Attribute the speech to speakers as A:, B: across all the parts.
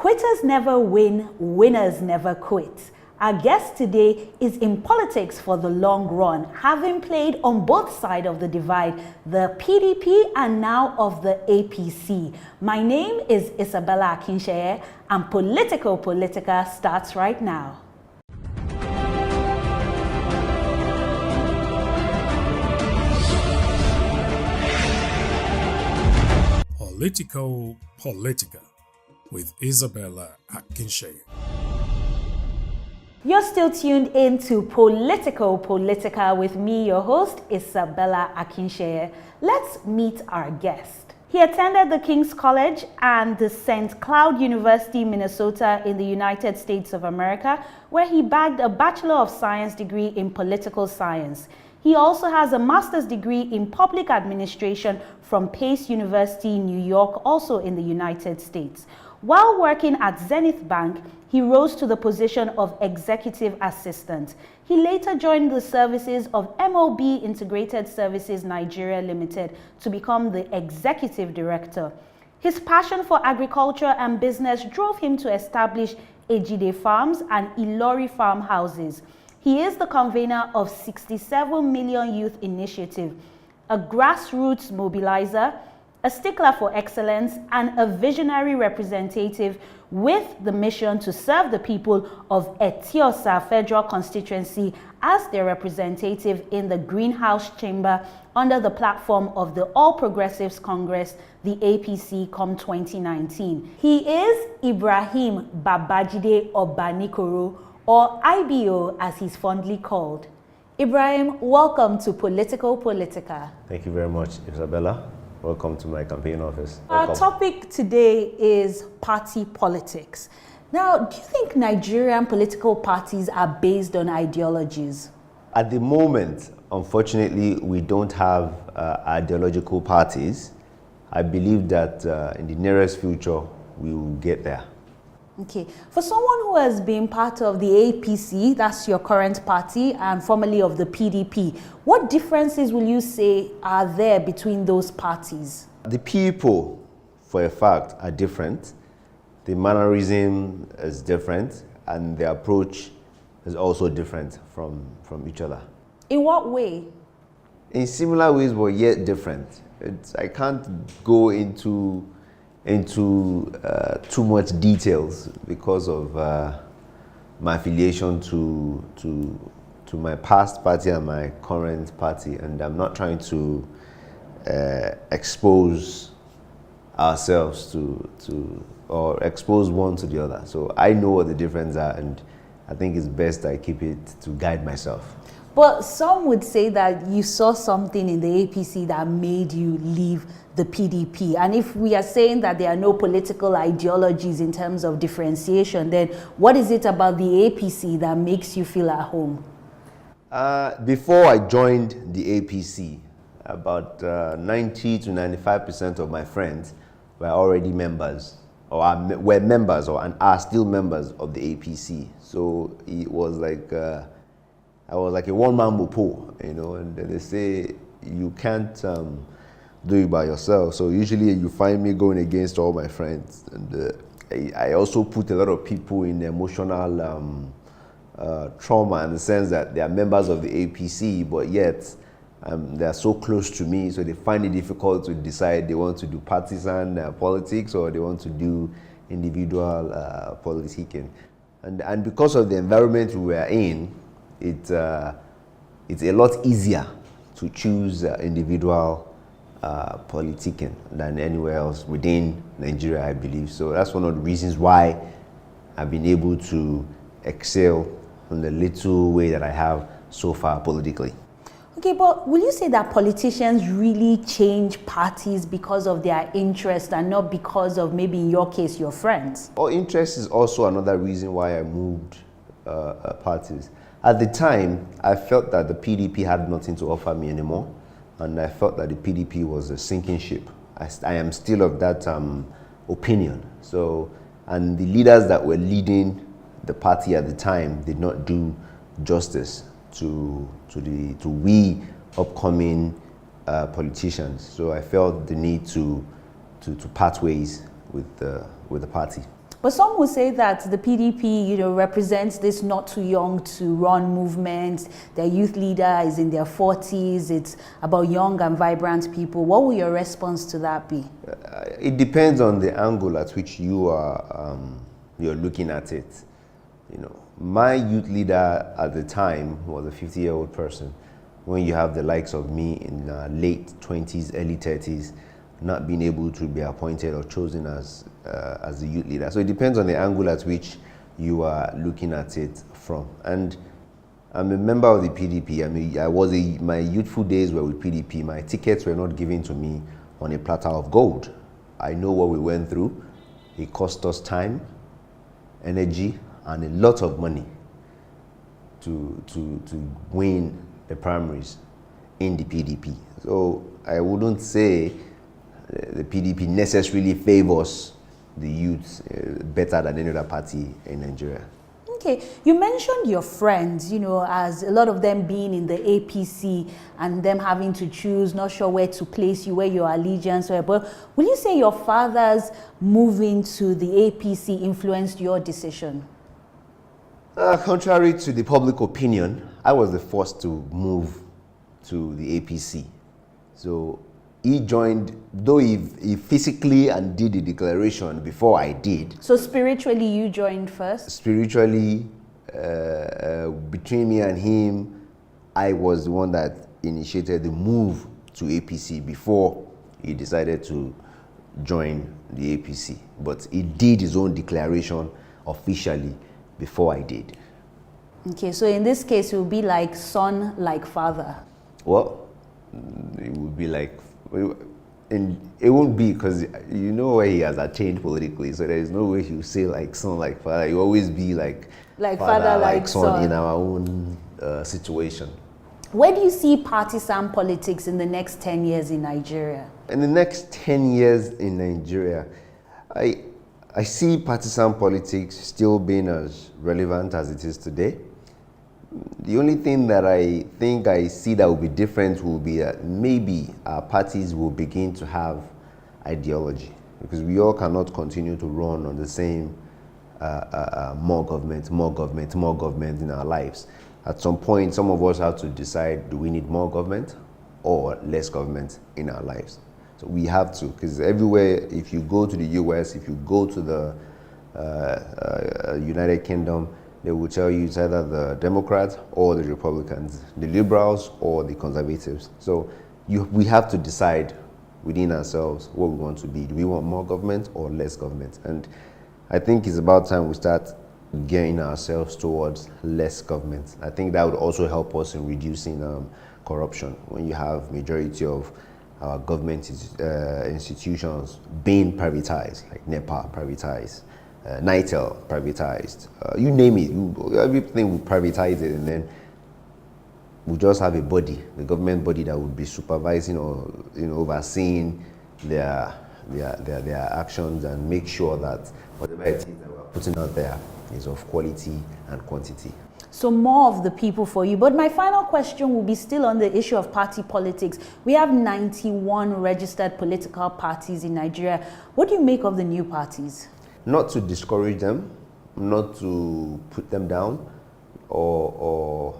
A: Quitters never win, winners never quit. Our guest today is in politics for the long run, having played on both sides of the divide, the PDP and now of the APC. My name is Isabella Akinseye, and Politico Politica starts right now.
B: Politico Politica with Isabella Akinseye.
A: You're still tuned in to Politico Politica with me, your host, Isabella Akinseye. Let's meet our guest. He attended the King's College and the St. Cloud University, Minnesota in the United States of America, where he bagged a Bachelor of Science degree in political science. He also has a master's degree in public administration from Pace University, New York, also in the United States. While working at Zenith Bank, he rose to the position of executive assistant. He later joined the services of MOB Integrated Services Nigeria Limited to become the executive director. His passion for agriculture and business drove him to establish Ejide Farms and Ilori Farmhouses. He is the convener of 67 Million Youth Initiative, a grassroots mobilizer, a stickler for excellence, and a visionary representative with the mission to serve the people of Eti-Osa Federal Constituency as their representative in the Greenhouse Chamber under the platform of the All Progressives Congress, the APC, come 2019. He is Ibrahim Babajide Obanikoro, or IBO as he's fondly called. Ibrahim, welcome to Politico Politica.
C: Thank you very much, Isabella. Welcome to my campaign office.
A: Our topic today is party politics. Now, do you think Nigerian political parties are based on ideologies?
C: At the moment, unfortunately, we don't have ideological parties. I believe that in the nearest future, we will get there.
A: Okay. For someone who has been part of the APC, that's your current party, and formerly of the PDP, what differences will you say are there between those parties?
C: The people, for a fact, are different. The mannerism is different, and the approach is also different from each other.
A: In what way?
C: In similar ways, but yet different. I can't go into too much details because of my affiliation to my past party and my current party, and I'm not trying to expose ourselves to or expose one to the other. So I know what the differences are, and I think it's best I keep it to guide myself.
A: But some would say that you saw something in the APC that made you leave the PDP. And if we are saying that there are no political ideologies in terms of differentiation, then what is it about the APC that makes you feel at home?
C: Before I joined the APC, about 90 to 95% of my friends were already members, or were members, and are still members of the APC. So it was like I was like a one-man mopo, and they say you can't do it by yourself. So usually you find me going against all my friends. And I also put a lot of people in emotional trauma, in the sense that they are members of the APC, but yet they are so close to me, so they find it difficult to decide they want to do partisan politics or they want to do individual politicking. And because of the environment we were in, it's a lot easier to choose individual politicking than anywhere else within Nigeria, I believe. So that's one of the reasons why I've been able to excel in the little way that I have so far politically.
A: Okay, but will you say that politicians really change parties because of their interest and not because of, maybe in your case, your friends?
C: Or interest is also another reason why I moved parties. At the time, I felt that the PDP had nothing to offer me anymore, and I felt that the PDP was a sinking ship. I am still of that opinion. So, and the leaders that were leading the party at the time did not do justice to we upcoming politicians. So I felt the need to part ways with the party.
A: But some will say that the PDP, represents this not too young to run movement. Their youth leader is in their 40s. It's about young and vibrant people. What will your response to that be?
C: It depends on the angle at which you're looking at it. My youth leader at the time was a 50-year-old person. When you have the likes of me in late 20s, early 30s, not being able to be appointed or chosen as the youth leader. So it depends on the angle at which you are looking at it from. And I'm a member of the PDP. I mean, my youthful days were with PDP. My tickets were not given to me on a platter of gold. I know what we went through. It cost us time, energy, and a lot of money to win the primaries in the PDP. So I wouldn't say the PDP necessarily favors the youth better than any other party in Nigeria.
A: Okay, you mentioned your friends, as a lot of them being in the APC and them having to choose, not sure where to place you, where your allegiance were. But will you say your father's moving to the APC influenced your decision?
C: Contrary to the public opinion, I was the first to move to the APC. So he joined, though he physically and did the declaration before I did.
A: So spiritually you joined first?
C: Spiritually, between me and him, I was the one that initiated the move to APC before he decided to join the APC. But he did his own declaration officially before I did.
A: Okay, so in this case, it will be like son, like father.
C: Well, it would be like, and it won't be, because you know where he has attained politically, so there is no way he will say like son, like father. You always be like
A: father, like son
C: in our own situation.
A: Where do you see partisan politics in the next 10 years in Nigeria?
C: In the next 10 years in Nigeria, I see partisan politics still being as relevant as it is today. The only thing that I think I see that will be different will be that maybe our parties will begin to have ideology, because we all cannot continue to run on the same more government in our lives. At some point, some of us have to decide, do we need more government or less government in our lives? So we have to, because everywhere, if you go to the US, if you go to the United Kingdom, they will tell you it's either the Democrats or the Republicans, the liberals or the conservatives. So we have to decide within ourselves what we want to be. Do we want more government or less government? And I think it's about time we start gearing ourselves towards less government. I think that would also help us in reducing corruption. When you have majority of our government institutions being privatized, like NEPA privatized, NITEL privatized, you name it, everything will privatize it, and then we'll just have a body, the government body, that would be supervising or overseeing their actions and make sure that whatever it is that we're putting out there is of quality and quantity.
A: So more of the people for you. But my final question will be still on the issue of party politics. We have 91 registered political parties in Nigeria. What do you make of the new parties?
C: Not to discourage them, not to put them down or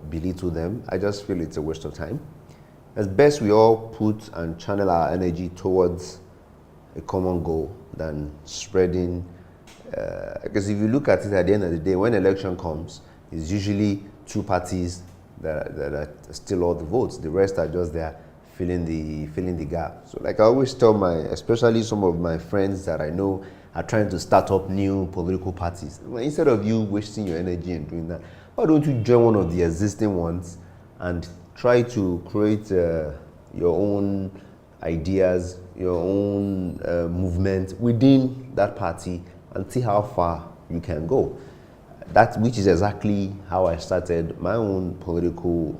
C: belittle them. I just feel it's a waste of time. It's best we all put and channel our energy towards a common goal than spreading. Because if you look at it at the end of the day, when election comes, it's usually two parties that steal all the votes. The rest are just there filling the gap. So like I always tell especially some of my friends that I know are trying to start up new political parties. Instead of you wasting your energy and doing that, why don't you join one of the existing ones and try to create your own ideas, your own movement within that party and see how far you can go. Which is exactly how I started my own political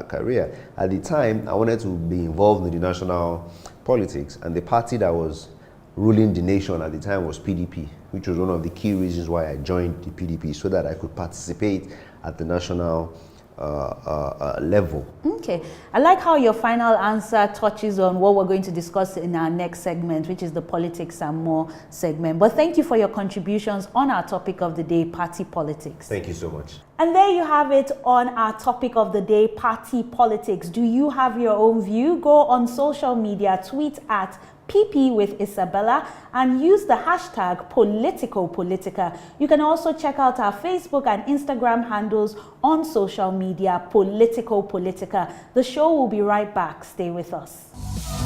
C: career. At the time, I wanted to be involved in the national politics, and the party that was ruling the nation at the time was PDP, which was one of the key reasons why I joined the PDP, so that I could participate at the national level.
A: Okay. I like how your final answer touches on what we're going to discuss in our next segment, which is the politics and more segment. But thank you for your contributions on our topic of the day, party politics.
C: Thank you so much.
A: And there you have it on our topic of the day, party politics. Do you have your own view? Go on social media, tweet at PP with Isabella and use the hashtag Politico Politica. You can also check out our Facebook and Instagram handles on social media, Politico Politica. The show will be right back. Stay with us.